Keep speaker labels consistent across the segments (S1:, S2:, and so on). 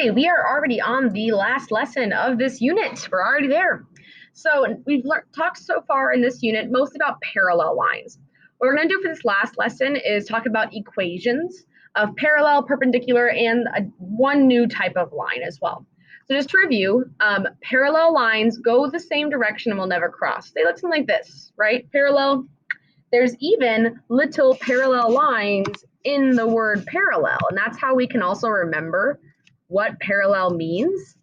S1: Okay, we are already on the last lesson of this unit. We're already there. So we've talked so far in this unit mostly about parallel lines. What we're going to do for this last lesson is talk about equations of parallel, perpendicular, and one new type of line as well. So just to review, parallel lines go the same direction and will never cross. They look something like this, right? Parallel. There's even little parallel lines in the word parallel, and that's how we can also remember what parallel means.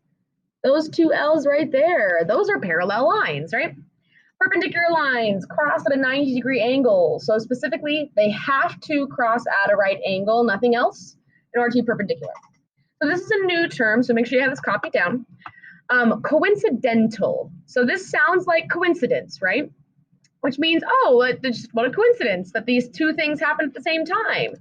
S1: Those two L's right there, those are parallel lines, right? Perpendicular lines cross at a 90-degree angle. So specifically, they have to cross at a right angle, nothing else, in order to be perpendicular. So this is a new term, so make sure you have this copied down. Coincidental. So this sounds like coincidence, right? Which means, oh, just what a coincidence that these two things happen at the same time.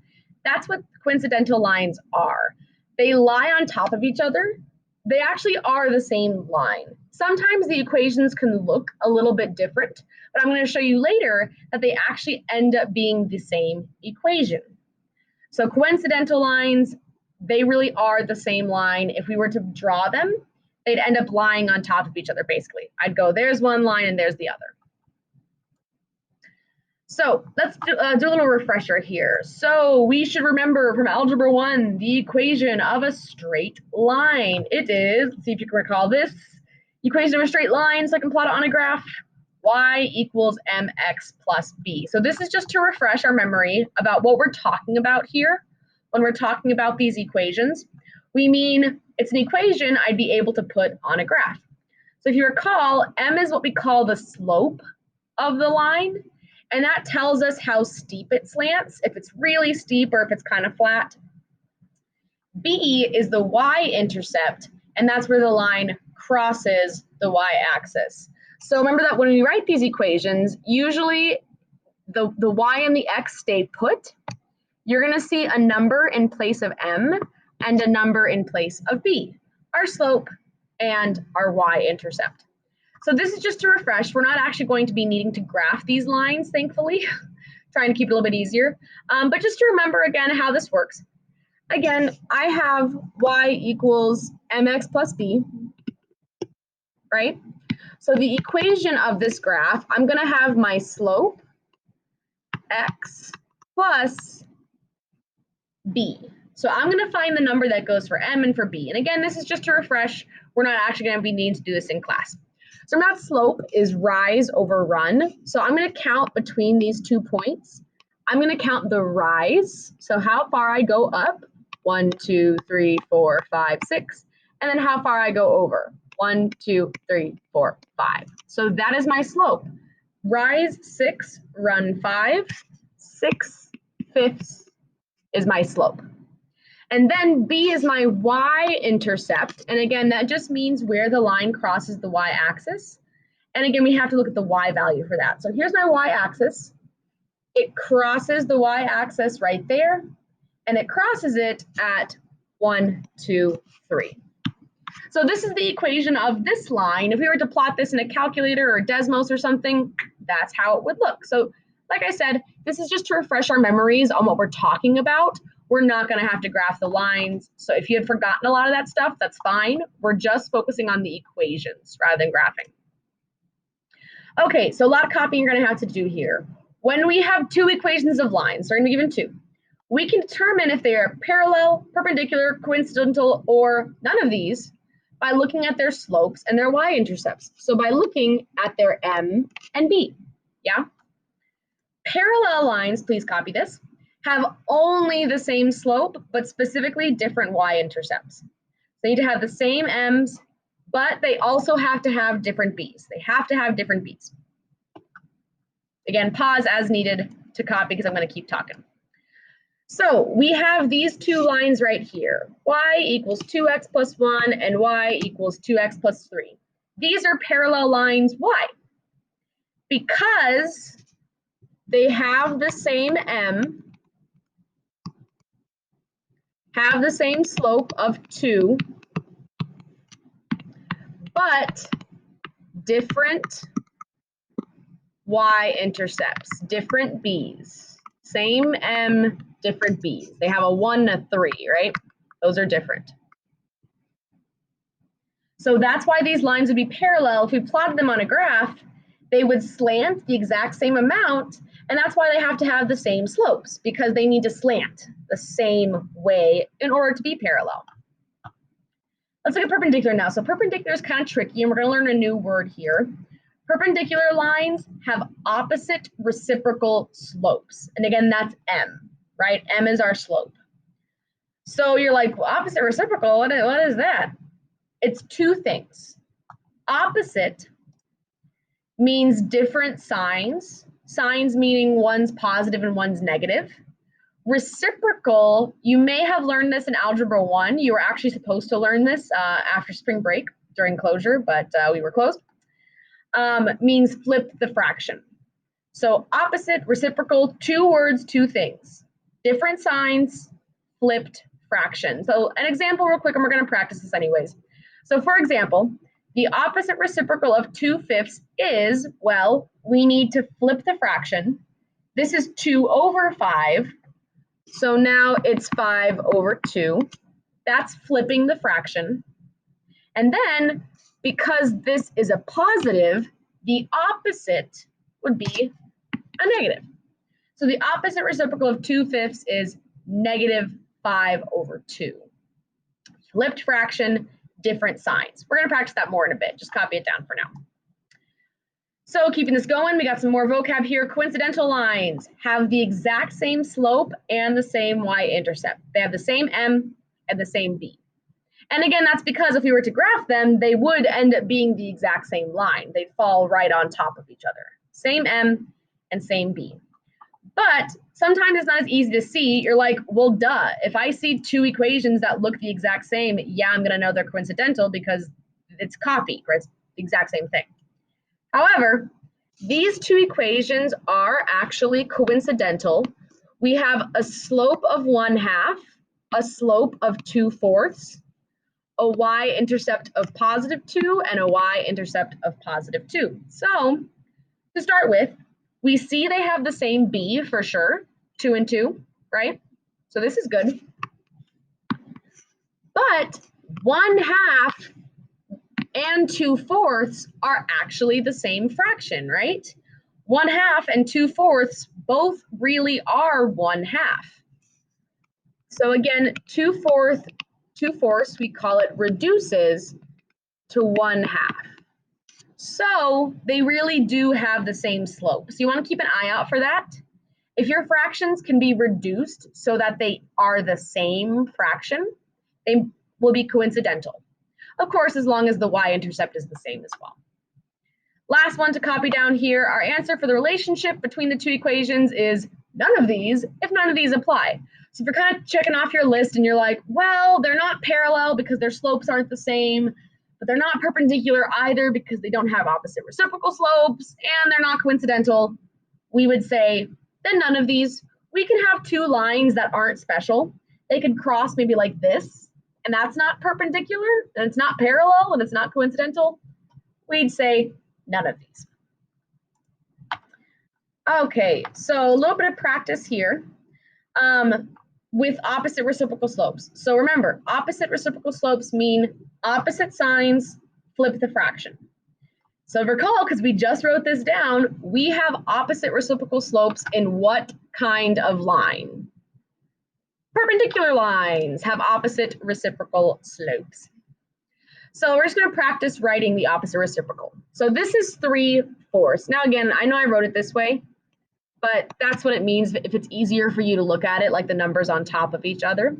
S1: That's what coincidental lines are. They lie on top of each other. They actually are the same line. Sometimes the equations can look a little bit different, but I'm going to show you later that they actually end up being the same equation. So coincidental lines, they really are the same line. If we were to draw them, they'd end up lying on top of each other, basically. I'd go, there's one line and there's the other. So let's do a little refresher here. So we should remember from Algebra 1, the equation of a straight line. It is, let's see if you can recall this, equation of a straight line, so I can plot it on a graph, y equals mx plus b. So this is just to refresh our memory about what we're talking about here. When we're talking about these equations, we mean it's an equation I'd be able to put on a graph. So if you recall, m is what we call the slope of the line. And that tells us how steep it slants, if it's really steep or if it's kind of flat. B is the y-intercept, and that's where the line crosses the y-axis. So remember that when we write these equations, usually the y and the x stay put. You're going to see a number in place of m and a number in place of b, our slope and our y-intercept. So this is just to refresh. We're not actually going to be needing to graph these lines, thankfully, trying to keep it a little bit easier. But just to remember again how this works. Again, I have y equals mx plus b, right? So the equation of this graph, I'm going to have my slope, x, plus b. So I'm going to find the number that goes for m and for b. And again, this is just to refresh. We're not actually going to be needing to do this in class. So that slope is rise over run. So I'm going to count between these 2 points. I'm going to count the rise. So how far I go up, 1, 2, 3, 4, 5, 6. And then how far I go over, 1, 2, 3, 4, 5. So that is my slope. Rise 6, run 5, 6/5 is my slope. And then b is my y-intercept. And again, that just means where the line crosses the y-axis. And again, we have to look at the y value for that. So here's my y-axis. It crosses the y-axis right there. And it crosses it at 1, 2, 3. So this is the equation of this line. If we were to plot this in a calculator or Desmos or something, that's how it would look. So like I said, this is just to refresh our memories on what we're talking about. We're not going to have to graph the lines. So if you had forgotten a lot of that stuff, that's fine. We're just focusing on the equations rather than graphing. Okay, so a lot of copying you're going to have to do here. When we have two equations of lines, they're going to be given two, we can determine if they are parallel, perpendicular, coincidental, or none of these by looking at their slopes and their y-intercepts. So by looking at their m and b, yeah? Parallel lines, please copy this, have only the same slope, but specifically different y-intercepts. They need to have the same m's, but they also have to have different b's. They have to have different b's. Again, pause as needed to copy because I'm going to keep talking. So we have these two lines right here. Y equals 2x plus 1 and y equals 2x plus 3. These are parallel lines. Why? Because they have the same m, have the same slope of 2, but different y-intercepts, different b's. Same m, different b's. They have a 1 and a 3, right? Those are different. So that's why these lines would be parallel. If we plotted them on a graph, they would slant the exact same amount, and that's why they have to have the same slopes, because they need to slant the same way in order to be parallel. Let's look at perpendicular now. So perpendicular is kind of tricky, and we're going to learn a new word here. Perpendicular lines have opposite reciprocal slopes. And again, that's M, right? M is our slope. So you're like, well, opposite reciprocal, what is that? It's two things. Opposite means different signs. Signs meaning one's positive and one's negative. Reciprocal, you may have learned this in Algebra 1. You were actually supposed to learn this after spring break during closure, but we were closed. Means flip the fraction. So opposite, reciprocal, two words, two things. Different signs, flipped fraction. So an example real quick, and we're going to practice this anyways. So for example, the opposite reciprocal of 2/5 is, well, we need to flip the fraction. This is 2/5. So now it's 5/2. That's flipping the fraction. And then, because this is a positive, the opposite would be a negative. So the opposite reciprocal of 2/5 is -5/2. Flipped fraction, different signs. We're going to practice that more in a bit. Just copy it down for now. So keeping this going, we got some more vocab here. Coincidental lines have the exact same slope and the same y-intercept. They have the same M and the same B. And again, that's because if we were to graph them, they would end up being the exact same line. They'd fall right on top of each other. Same M and same B. But sometimes it's not as easy to see. You're like, well, duh. If I see two equations that look the exact same, yeah, I'm going to know they're coincidental because it's copied, right? It's the exact same thing. However, these two equations are actually coincidental. We have a slope of 1/2, a slope of 2/4, a y-intercept of +2, and a y-intercept of +2. So to start with, we see they have the same B for sure, 2 and 2, right? So this is good. But 1/2 and 2/4 are actually the same fraction, right? 1/2 and 2/4 both really are 1/2. So again, 2/4, we call it reduces to 1/2. So they really do have the same slope. So you want to keep an eye out for that. If your fractions can be reduced so that they are the same fraction, they will be coincidental. Of course, as long as the y-intercept is the same as well. Last one to copy down here, our answer for the relationship between the two equations is none of these if none of these apply. So if you're kind of checking off your list and you're like, well, they're not parallel because their slopes aren't the same, but they're not perpendicular either because they don't have opposite reciprocal slopes, and they're not coincidental, we would say, then none of these. We can have two lines that aren't special. They could cross maybe like this, and that's not perpendicular, and it's not parallel, and it's not coincidental. We'd say none of these. Okay, so a little bit of practice here with opposite reciprocal slopes. So remember, opposite reciprocal slopes mean opposite signs, flip the fraction. So recall, because we just wrote this down, we have opposite reciprocal slopes in what kind of line? Perpendicular lines have opposite reciprocal slopes. So we're just going to practice writing the opposite reciprocal. So this is 3/4. Now again, I know I wrote it this way, but that's what it means if it's easier for you to look at it like the numbers on top of each other.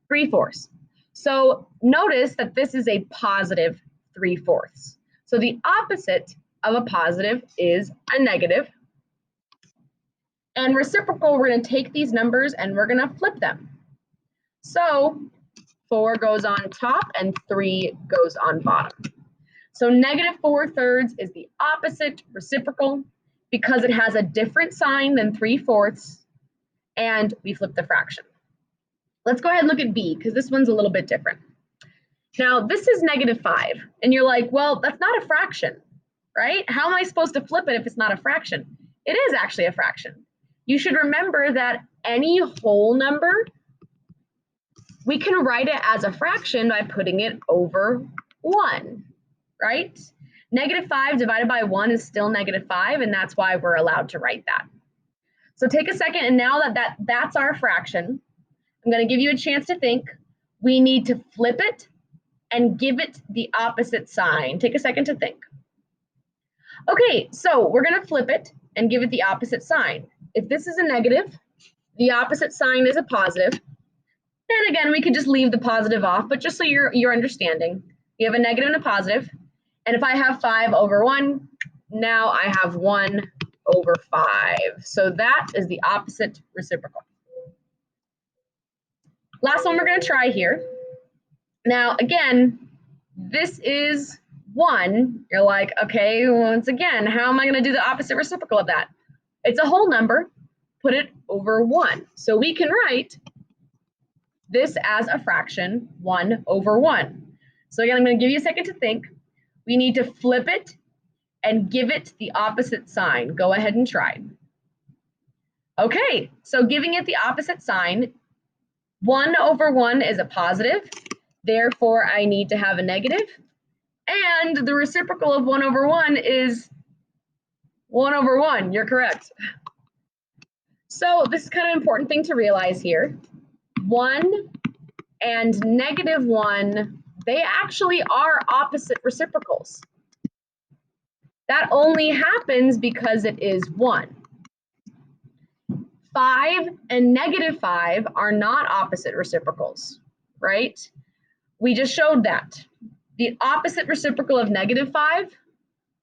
S1: 3/4. So notice that this is a positive 3/4. So the opposite of a positive is a negative. And reciprocal, we're going to take these numbers and we're going to flip them. So 4 goes on top and 3 goes on bottom. So -4/3 is the opposite reciprocal because it has a different sign than 3/4, and we flip the fraction. Let's go ahead and look at B because this one's a little bit different. Now this is -5, and you're like, well, that's not a fraction, right? How am I supposed to flip it if it's not a fraction? It is actually a fraction. You should remember that any whole number, we can write it as a fraction by putting it over 1. right? -5 divided by 1 is still -5, and that's why we're allowed to write that. So take a second, and now that's our fraction, I'm going to give you a chance to think. We need to flip it and give it the opposite sign. Take a second to think. Okay, so we're going to flip it and give it the opposite sign. If this is a negative, the opposite sign is a positive. And again, we could just leave the positive off, but just so you're understanding, you have a negative and a positive. And if I have 5 over 1, now I have 1 over 5. So that is the opposite reciprocal. Last one we're going to try here. Now, again, this is 1. You're like, okay, once again, how am I going to do the opposite reciprocal of that? It's a whole number. Put it over 1. So we can write this as a fraction, 1 over 1. So again, I'm going to give you a second to think. We need to flip it and give it the opposite sign. Go ahead and try. Okay, so giving it the opposite sign, 1 over 1 is a positive. Therefore, I need to have a negative. And the reciprocal of 1 over 1 is 1 over 1. You're correct. So this is kind of an important thing to realize here. 1 and -1, they actually are opposite reciprocals. That only happens because it is 1. 5 and -5 are not opposite reciprocals, right? We just showed that. The opposite reciprocal of -5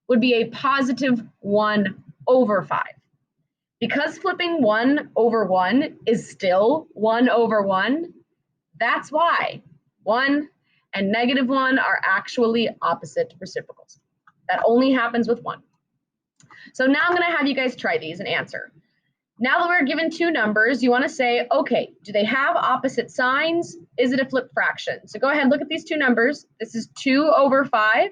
S1: would be a positive 1 over 5. Because flipping 1 over 1 is still 1 over 1, that's why 1 and -1 are actually opposite reciprocals. That only happens with 1. So now I'm going to have you guys try these and answer. Now that we're given two numbers, you want to say, okay, do they have opposite signs? Is it a flipped fraction? So go ahead, look at these two numbers. This is 2 over 5,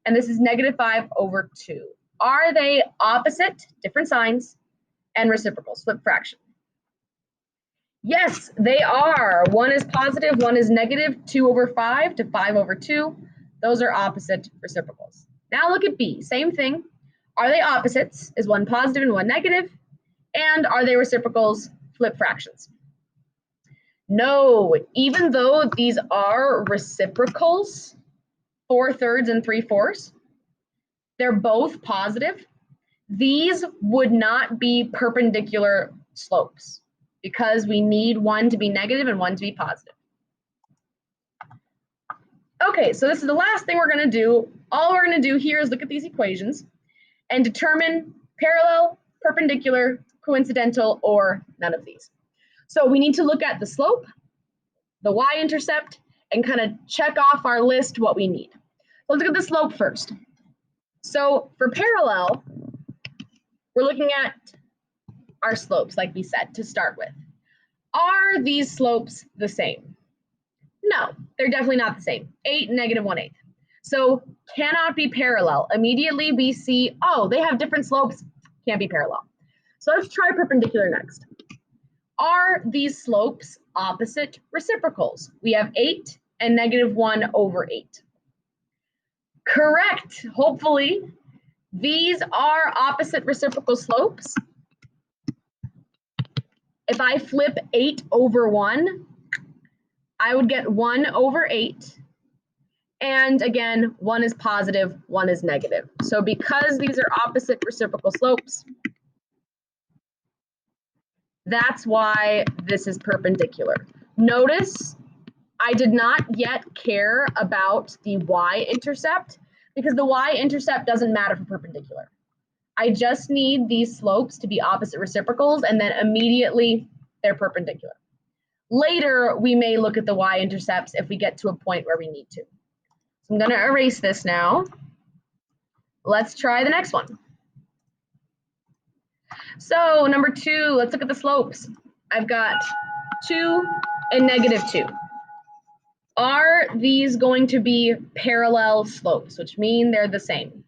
S1: and this is -5 over 2. Are they opposite, different signs, and reciprocals, flipped fraction? Yes, they are. One is positive, one is negative, 2 over 5 to 5 over 2. Those are opposite reciprocals. Now look at B, same thing. Are they opposites? Is one positive and one negative? And are they reciprocals, flip fractions? No, even though these are reciprocals, 4/3 and 3/4, they're both positive. These would not be perpendicular slopes because we need one to be negative and one to be positive. Okay, so this is the last thing we're going to do. All we're going to do here is look at these equations and determine parallel, perpendicular, coincidental, or none of these. So we need to look at the slope, the y-intercept, and kind of check off our list what we need. Let's look at the slope first. So for parallel, we're looking at our slopes, like we said, to start with. Are these slopes the same? No, they're definitely not the same. 8 and -1/8. So cannot be parallel. Immediately we see, oh, they have different slopes, can't be parallel. So let's try perpendicular next. Are these slopes opposite reciprocals? We have 8 and -1 over 8. Correct, hopefully. These are opposite reciprocal slopes. If I flip 8 over 1, I would get 1 over 8. And again, one is positive, one is negative. So because these are opposite reciprocal slopes, that's why this is perpendicular. Notice I did not yet care about the y-intercept because the y-intercept doesn't matter for perpendicular. I just need these slopes to be opposite reciprocals and then immediately they're perpendicular. Later, we may look at the y-intercepts if we get to a point where we need to. So I'm going to erase this now. Let's try the next one. So number 2, let's look at the slopes. I've got 2 and -2. Are these going to be parallel slopes, which mean they're the same?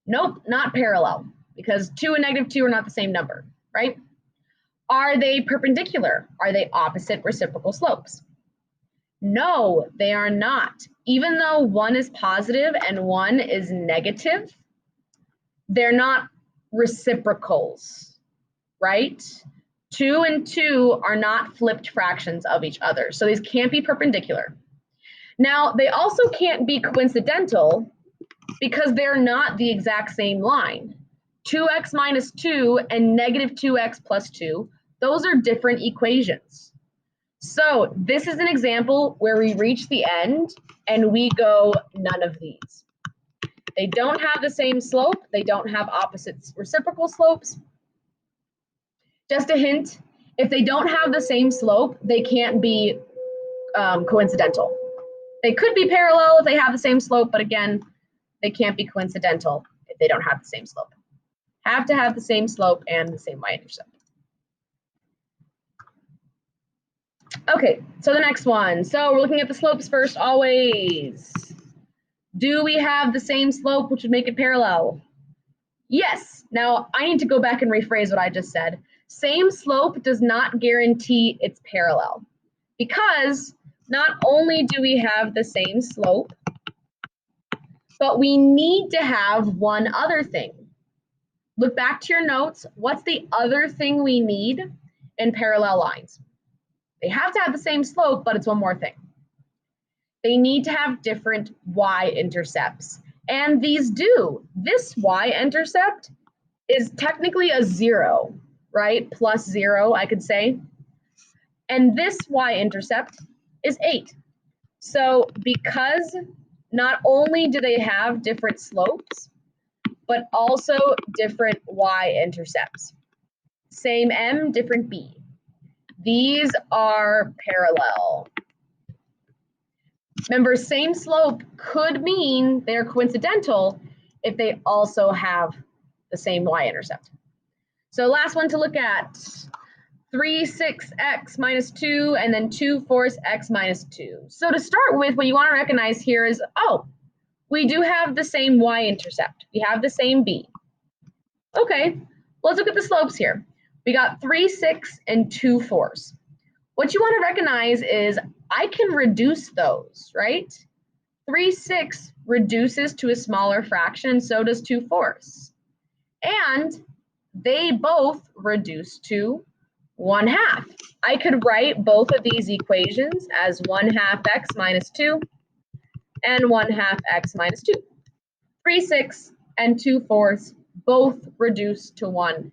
S1: Nope, not parallel, because 2 and -2 are not the same number, right? Are they perpendicular? Are they opposite reciprocal slopes? No, they are not. Even though one is positive and one is negative, they're not reciprocals, right? 2 and 2 are not flipped fractions of each other, so these can't be perpendicular. Now, they also can't be coincidental because they're not the exact same line. 2x minus 2 and negative 2x plus 2, those are different equations. So this is an example where we reach the end and we go none of these. They don't have the same slope. They don't have opposite reciprocal slopes. Just a hint, if they don't have the same slope, they can't be coincidental. They could be parallel if they have the same slope, but again, they can't be coincidental if they don't have the same slope. Have to have the same slope and the same y-intercept. Okay, so the next one. So we're looking at the slopes first, always. Do we have the same slope, which would make it parallel? Yes. Now, I need to go back and rephrase what I just said. Same slope does not guarantee it's parallel, because not only do we have the same slope, but we need to have one other thing. Look back to your notes. What's the other thing we need in parallel lines? They have to have the same slope, but it's one more thing. They need to have different y-intercepts. And these do. This y-intercept is technically a 0, right? Plus 0, I could say. And this y-intercept is 8. So because not only do they have different slopes, but also different y-intercepts. Same m, different b. These are parallel. Remember, same slope could mean they're coincidental if they also have the same y-intercept. So last one to look at, 3, 6x minus 2, and then 2 fourths x minus 2. So to start with, what you want to recognize here is, oh, we do have the same y-intercept. We have the same b. Okay, let's look at the slopes here. We got 3, 6, and 2 fourths. What you want to recognize is I can reduce those, right? 3, 6 reduces to a smaller fraction, and so does 2 fourths. And they both reduce to 1/2. I could write both of these equations as 1/2 x minus 2 and 1/2 x minus 2. 3, 6 and 2 fourths both reduce to 1/2.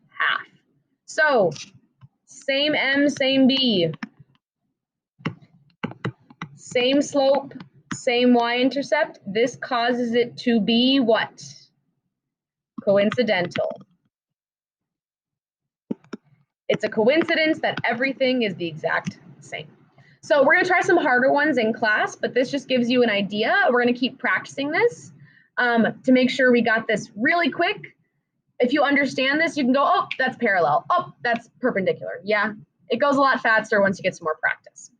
S1: So same m, same b. Same slope, same y-intercept. This causes it to be what? Coincidental. It's a coincidence that everything is the exact same. So we're going to try some harder ones in class, but this just gives you an idea. We're going to keep practicing this to make sure we got this really quick. If you understand this, you can go, oh, that's parallel. Oh, that's perpendicular. Yeah, it goes a lot faster once you get some more practice.